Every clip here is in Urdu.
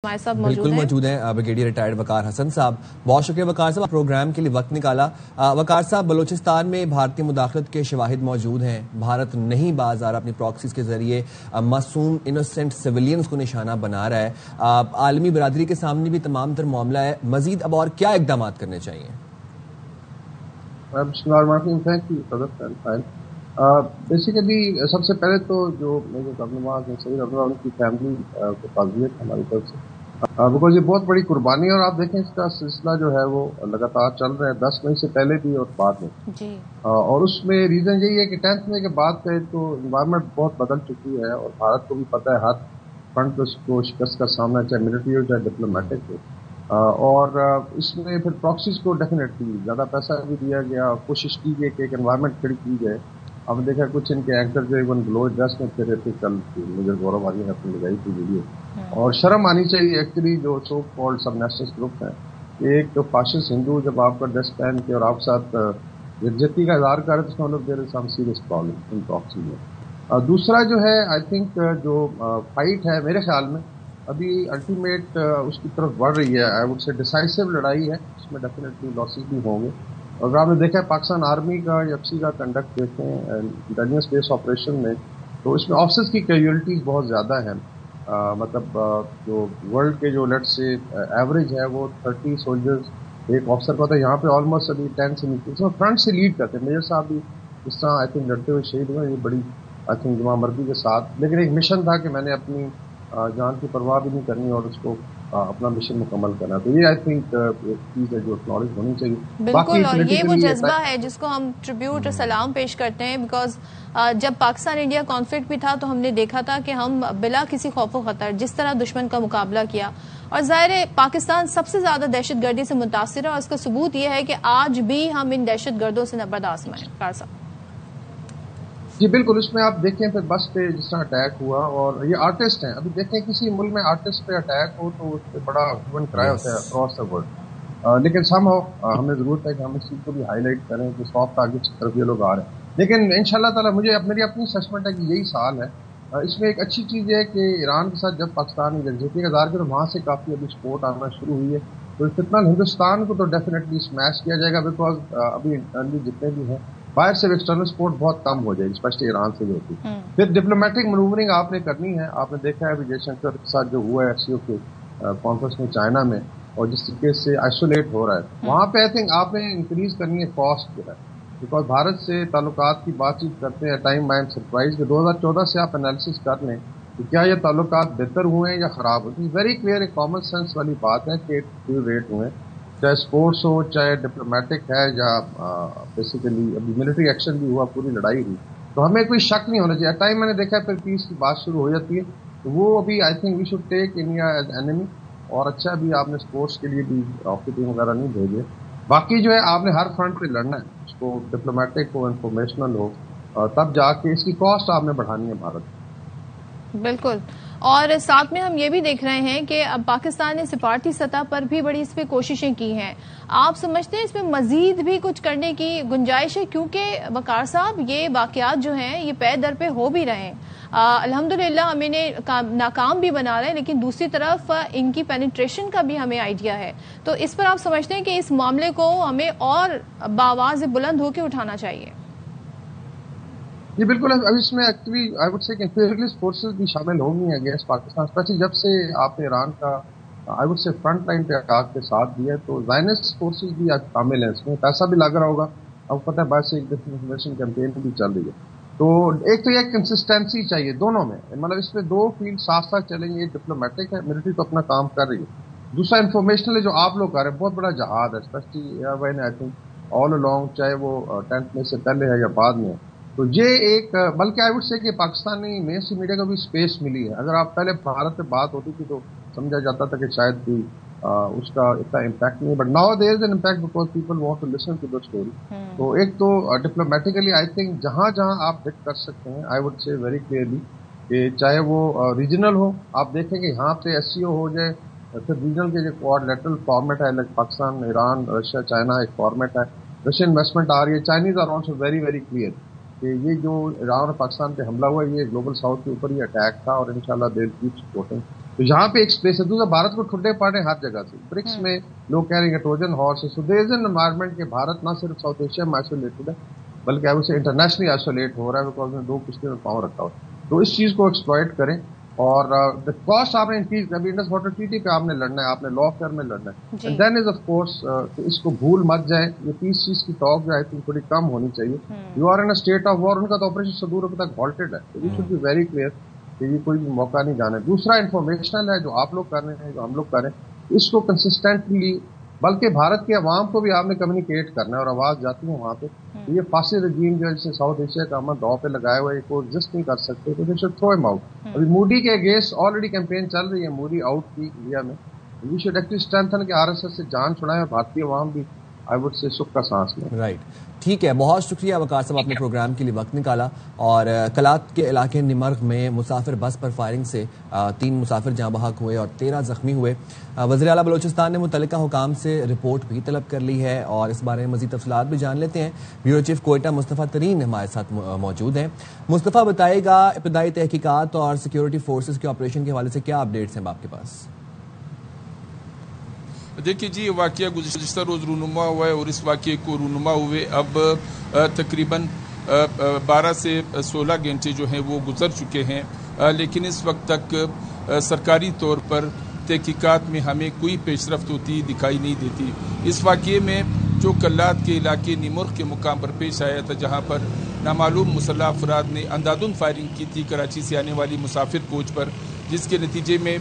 ہمارے ساتھ بالکل موجود ہیں بریگیڈیئر ریٹائرڈ وقار حسن صاحب. بہت شکریہ وقار صاحب, پروگرام کے لیے وقت نکالا. وقار صاحب, بلوچستان میں بھارتی مداخلت کے شواہد موجود ہیں. بھارت نہیں باز آ رہا, اپنی پراکسیز کے ذریعے معصوم انوسینٹ سویلینز کو نشانہ بنا رہا ہے. عالمی برادری کے سامنے بھی تمام تر معاملہ ہے. مزید اب اور کیا اقدامات کرنے چاہیے؟ بیسیکلی سب سے پہلے تو جو میرے رہنما سید عبداللہ ان کی فیملی کو تعزیت ہماری طرف سے, بیکاز یہ بہت بڑی قربانی ہے. اور آپ دیکھیں اس کا سلسلہ جو ہے وہ لگاتار چل رہا ہے 10 مئی سے پہلے بھی اور بعد میں جی. اور اس میں ریزن یہی ہے کہ 10 مئی کے بعد سے تو انوائرمنٹ بہت بدل چکی ہے, اور بھارت کو بھی پتہ ہے ہر فرنٹ پہ اس کو شکست کا سامنا, چاہے ملٹری ہو چاہے ڈپلومیٹک ہو. اور اس میں پھر پراکسیز کو ڈیفینیٹلی زیادہ پیسہ بھی دیا گیا, کوشش کی گئی کہ ایک انوائرمنٹ کھڑی کی جائے. ہم نے دیکھا کچھ ان کے اینکر جو ایون گلو ڈریس میں پھر تھے, کل مجھے گورو بھائی نے اپنی لگائی تھی ویڈیو. اور شرم آنی چاہیے ایکچولی جو سو کالڈ سب نیشنلسٹ گروپ ہیں, ایک تو فاشسٹ ہندو جب آپ کا ڈریس پہن کے اور آپ ساتھ یکجہتی کا اظہار کر رہے تو اس کا مطلب there is some serious problem in proxy میں. دوسرا جو ہے آئی تھنک جو فائٹ ہے میرے خیال میں ابھی الٹیمیٹ اس کی طرف بڑھ رہی ہے. آئی وڈ سے ڈیسائسو لڑائی ہے, اس میں ڈیفینیٹلی لاسز بھی ہوں گے. اگر آپ نے دیکھا پاکستان آرمی کا ایف سی کا کنڈکٹ دیکھیں انٹیلیجنس بیس آپریشن میں, تو اس میں آفسرز کی کیجویلٹیز بہت زیادہ ہیں. مطلب جو ورلڈ کے جو لیٹ سے ایوریج ہے وہ 30 سولجرز ایک آفسر کا ہوتا ہے, یہاں پہ آلموسٹ ابھی 10 سے نیچے فرنٹ سے لیڈ کرتے ہیں. میجر صاحب بھی اس طرح آئی تھنک لڑتے ہوئے شہید ہوئے, یہ بڑی آئی تھنک جمع مردی کے ساتھ. لیکن ایک مشن تھا کہ میں نے اپنی جان کی پرواہ بھی نہیں کرنی اور اس کو اپنا مشن مکمل کرنا. تو یہ آئی تھنک ایک چیز ہے جو اکنالج ہونی چاہیے. بالکل, اور یہ وہ جذبہ ہے جس کو ہم ٹریبیوٹ اور سلام پیش کرتے ہیں. بیکاز جب پاکستان انڈیا کانفلکٹ بھی تھا تو ہم نے دیکھا تھا کہ ہم بلا کسی خوف و خطر جس طرح دشمن کا مقابلہ کیا, اور ظاہر ہے پاکستان سب سے زیادہ دہشت گردی سے متاثر ہے, اور اس کا ثبوت یہ ہے کہ آج بھی ہم ان دہشت گردوں سے برداشت میں ہیں. جی بالکل, اس میں آپ دیکھیں پھر بس پہ جس طرح اٹیک ہوا, اور یہ آرٹسٹ ہیں. ابھی دیکھیں کسی ملک میں آرٹسٹ پہ اٹیک ہو تو اس پہ بڑا ہیومن کرائے ہوتا ہے اکراس دا ورلڈ. لیکن سم ہمیں ضرورت ہے کہ ہم اس چیز کو بھی ہائی لائٹ کریں کہ سافٹ ٹارگیٹ کی طرف یہ لوگ آ رہے ہیں. لیکن ان شاء اللہ تعالیٰ میری اپنی اسسمنٹ ہے کہ یہی سال ہے. اس میں ایک اچھی چیز ہے کہ ایران کے ساتھ جب پاکستان نے یکجہتی کا اظہار کیا تو وہاں سے کافی ابھی سپورٹ آنا شروع ہوئی ہے. تو فتنہ ہندوستان کو تو ڈیفینیٹلی اسمیش کیا جائے گا, بیکاز ابھی انٹرنلی جتنے بھی ہیں باہر سے ایکسٹرنل سپورٹ بہت کم ہو جائے گی, اسپیشلی ایران سے جو ہوتی. پھر ڈپلومیٹک منوورنگ آپ نے کرنی ہے. آپ نے دیکھا ہے جے شنکر کے ساتھ جو ہوا ہے ایف سی او کے کانفرنس میں چائنا میں, اور جس طریقے سے آئسولیٹ ہو رہا ہے وہاں پہ آئی تھنک آپ نے انکریز کرنی ہے کاسٹ جو ہے, بیکاز بھارت سے تعلقات کی بات چیت کرتے ہیں ٹائم آئی ایم سرپرائز کہ 2014 سے آپ انالیسس کر لیں کہ کیا یہ تعلقات بہتر ہوئے ہیں یا خراب ہوئے. ویری کلیئر ایک کامن سینس والی بات ہے کہ ریٹ ہوئے, چاہے اسپورٹس ہو چاہے ڈپلومیٹک ہے یا بیسیکلی ابھی ملٹری ایکشن بھی ہوا, پوری لڑائی ہوئی, تو ہمیں کوئی شک نہیں ہونا چاہیے. ٹائم میں نے دیکھا پھر پیس کی بات شروع ہو جاتی ہے, تو وہ ابھی I think we should take India as enemy. اور اچھا بھی آپ نے اسپورٹس کے لیے بھی ہاکی ٹیم وغیرہ نہیں بھیجے. باقی جو ہے آپ نے ہر فرنٹ پہ لڑنا ہے, اس کو ڈپلومیٹک ہو انفارمیشنل ہو, تب جا کے اس کی کاسٹ آپ نے بڑھانی ہے بھارت. بالکل, اور ساتھ میں ہم یہ بھی دیکھ رہے ہیں کہ اب پاکستان نے سفارتی سطح پر بھی بڑی اس پہ کوششیں کی ہیں. آپ سمجھتے ہیں اس میں مزید بھی کچھ کرنے کی گنجائش ہے؟ کیونکہ وقار صاحب یہ واقعات جو ہیں یہ پے در پہ ہو بھی رہے ہیں. الحمدللہ ہم انہیں ناکام بھی بنا رہے ہیں, لیکن دوسری طرف ان کی پینیٹریشن کا بھی ہمیں آئیڈیا ہے. تو اس پر آپ سمجھتے ہیں کہ اس معاملے کو ہمیں اور بآواز بلند ہو کے اٹھانا چاہیے؟ جی بالکل, ابھی اس میں ایکچولی آئی وڈ سے کہ امپیریلسٹ فورسز بھی شامل ہوں گی اگینسٹ پاکستان, اسپیشلی جب سے آپ نے ایران کا I would say front line پہ اٹیک کے ساتھ دیا, تو زائنسٹ فورسز بھی شامل ہیں اس میں, پیسہ بھی لگ رہا ہوگا. اب پتہ ہے باہر سے ایک ڈس انفارمیشن کیمپین بھی چل رہی ہے. تو ایک تو یہ کنسسٹینسی چاہیے دونوں میں, مطلب اس میں دو فیلڈ ساتھ ساتھ چلیں گے. ڈپلومیٹک ہے, ملٹری تو اپنا کام کر رہی ہے. دوسرا انفارمیشنل ہے جو آپ لوگ کر رہے ہیں, بہت بڑا جہاد ہے, especially year when I think all along, چاہے وہ 10 میں سے پہلے ہے یا بعد میں ہے. تو یہ ایک بلکہ آئی وڈ سے کہ پاکستانی مین اسٹریم میڈیا کو بھی اسپیس ملی ہے. اگر آپ پہلے بھارت سے بات ہوتی تھی تو سمجھا جاتا تھا کہ شاید بھی اس کا اتنا امپیکٹ نہیں, but now there is an impact because people want to listen to the story. تو ایک تو ڈپلومیٹیکلی آئی تھنک جہاں جہاں آپ ہٹ کر سکتے ہیں, I would say very clearly کہ چاہے وہ ریجنل ہو, آپ دیکھیں کہ یہاں پہ ایس سی او ہو جائے, پھر ریجنل کے جو کوآرڈینیٹرل فارمیٹ ہے like Pakistan, Iran, Russia, China ایک فارمیٹ ہے. رشین انویسٹمنٹ آ رہی ہے, Chinese are also very very clear کہ یہ جو ایران اور پاکستان پہ حملہ ہوا یہ گلوبل ساؤتھ کے اوپر ہی اٹیک تھا, اور انشاءاللہ دے ول کیپ سپورٹنگ. تو یہاں پہ ایک اسپیس ہے. دوسرا بھارت کو ٹھڈے پڑ رہے ہیں ہر جگہ سے. برکس میں لوگ کہہ رہے ہیں کہ ٹروجن ہارس ہے. سو دیر از این انوائرمنٹ کہ بھارت نہ صرف ساؤتھ ایشیا میں آئسولیٹڈ ہے بلکہ اب اسے انٹرنیشنلی آئسولیٹ ہو رہا ہے بیکاز میں 2 کشتیوں میں پاؤں رکھا ہوا ہے. تو اس چیز کو ایکسپلائٹ کریں. اور کاسٹ آپ نے انکریز ابھی انڈس واٹر ٹریٹی پہ آپ نے لڑنا ہے, آپ نے لا فیئر میں لڑنا ہے. And then is of course اس کو بھول مت جائیں. یہ پیس چیز کی ٹاک جو ہے تھوڑی کم ہونی چاہیے. You are in state of war. ان کا تو آپریشن صدور ابھی تک ہالٹڈ ہے. We should be very clear کہ یہ کوئی بھی موقع نہیں جانا ہے. دوسرا انفارمیشنل ہے جو آپ لوگ کر رہے ہیں, جو ہم لوگ کر رہے ہیں, اس کو کنسسٹنٹلی بلکہ بھارت کے عوام کو بھی آپ نے کمیونیکیٹ کرنا ہے اور آواز جاتی ہے وہاں پہ. یہ فاسد رجیم جو ہے جسے ساؤتھ ایشیا کا امن داؤ پہ لگائے ہوئے کو ایگزسٹ نہیں کر سکتے تو دے شوڈ تھرو ہم آؤٹ. ابھی مودی کے اگینسٹ آلریڈی کیمپین چل رہی ہے مودی آؤٹ کی انڈیا میں. وی شوڈ ایکچولی اسٹرینتھن کہ RSS سے جان چھڑائیں اور بھارتی عوام بھی آئی وڈ سے سکھ کا سانس لیں. رائٹ, ٹھیک ہے. بہت شکریہ وقار صاحب, آپ نے پروگرام کے لیے وقت نکالا. اور کلات کے علاقے نمرغ میں مسافر بس پر فائرنگ سے 3 مسافر جاں بحق ہوئے اور 13 زخمی ہوئے. وزیر اعلیٰ بلوچستان نے متعلقہ حکام سے رپورٹ بھی طلب کر لی ہے اور اس بارے میں مزید تفصیلات بھی جان لیتے ہیں. بیورو چیف کوئٹہ مصطفیٰ ترین ہمارے ساتھ موجود ہیں. مصطفیٰ, بتائے گا ابتدائی تحقیقات اور سیکیورٹی فورسز کے آپریشن کے حوالے سے کیا اپڈیٹس ہیں آپ کے پاس؟ دیکھیے جی, واقعہ گزشتہ روز رونما ہوا ہے اور اس واقعے کو رونما ہوئے اب تقریباً 12 سے 16 گھنٹے جو ہیں وہ گزر چکے ہیں, لیکن اس وقت تک سرکاری طور پر تحقیقات میں ہمیں کوئی پیش رفت ہوتی دکھائی نہیں دیتی. اس واقعے میں جو کلات کے علاقے نمرغ کے مقام پر پیش آیا تھا جہاں پر نامعلوم مسلح افراد نے اندھادھند فائرنگ کی تھی کراچی سے آنے والی مسافر کوچ پر, جس کے نتیجے میں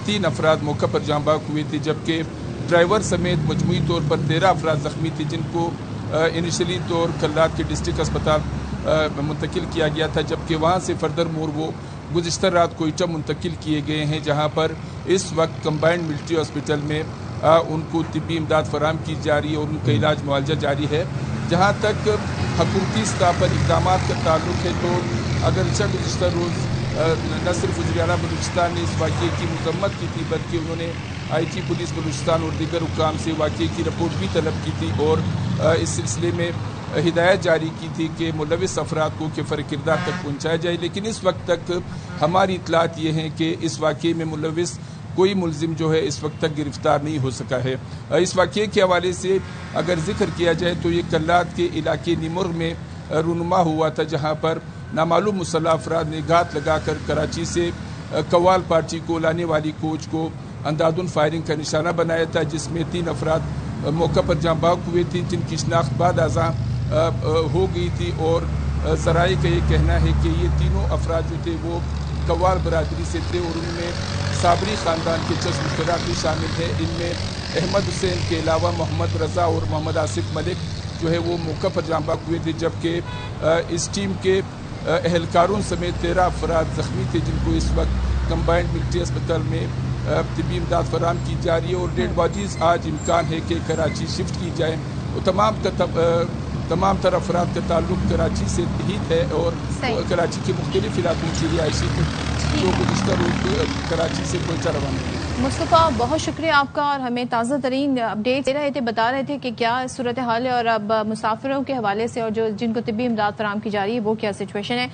3 افراد موقع پر جاں بحق ہوئے تھے جبکہ ڈرائیور سمیت مجموعی طور پر 13 افراد زخمی تھے جن کو انیشلی طور کلات کے ڈسٹرکٹ اسپتال منتقل کیا گیا تھا, جبکہ وہاں سے فردر مور وہ گزشتہ رات کوئٹہ منتقل کیے گئے ہیں جہاں پر اس وقت کمبائنڈ ملٹری ہاسپٹل میں ان کو طبی امداد فراہم کی جا رہی ہے اور ان کا علاج معالجہ جاری ہے. جہاں تک حکومتی سطح پر اقدامات کا تعلق ہے تو اگرچہ گزشتہ روز نہ صرف وزیر اعلیٰ بلوچستان نے اس واقعے کی مذمت کی تھی بلکہ انہوں نے IG پولیس بلوچستان اور دیگر حکام سے واقعے کی رپورٹ بھی طلب کی تھی اور اس سلسلے میں ہدایت جاری کی تھی کہ ملوث افراد کو کفر کردار تک پہنچایا جائے. لیکن اس وقت تک ہماری اطلاعات یہ ہیں کہ اس واقعے میں ملوث کوئی ملزم جو ہے اس وقت تک گرفتار نہیں ہو سکا ہے. اس واقعے کے حوالے سے اگر ذکر کیا جائے تو یہ کلات کے علاقے نمرغ میں رونما ہوا تھا جہاں پر نامعلوم مسلح افراد نے گھات لگا کر کراچی سے قوال پارٹی کو لانے والی کوچ کو اندھادھند فائرنگ کا نشانہ بنایا تھا, جس میں 3 افراد موقع پر جاں بحق ہوئے تھے جن کی شناخت بعد ازاں ہو گئی تھی. اور ذرائع کا یہ کہنا ہے کہ یہ تینوں افراد جو تھے وہ قوال برادری سے تھے اور ان میں صابری خاندان کے چشم چراغ بھی شامل ہیں. ان میں احمد حسین کے علاوہ محمد رضا اور محمد آصف ملک جو ہے وہ موقع پر جاں بحق ہوئے تھے جبکہ اس ٹیم کے اہلکاروں سمیت 13 افراد زخمی تھے جن کو اس وقت کمبائنڈ ملٹری اسپتال میں طبی امداد فراہم کی جا رہی ہے. اور ڈیڈ باڈیز آج امکان ہے کہ کراچی شفٹ کی جائیں. تمام تر افراد کا تعلق کراچی سے ہی ہے اور کراچی کے مختلف علاقوں کی رہائشی جو گزشتہ روز کراچی سے کوئٹہ روانہ ہوئے. مصطفیٰ, بہت شکریہ آپ کا, اور ہمیں تازہ ترین اپڈیٹ دے رہے تھے, بتا رہے تھے کہ کیا صورتحال ہے اور اب مسافروں کے حوالے سے اور جن کو طبی امداد فراہم کی جا رہی ہے وہ کیا سچویشن ہے.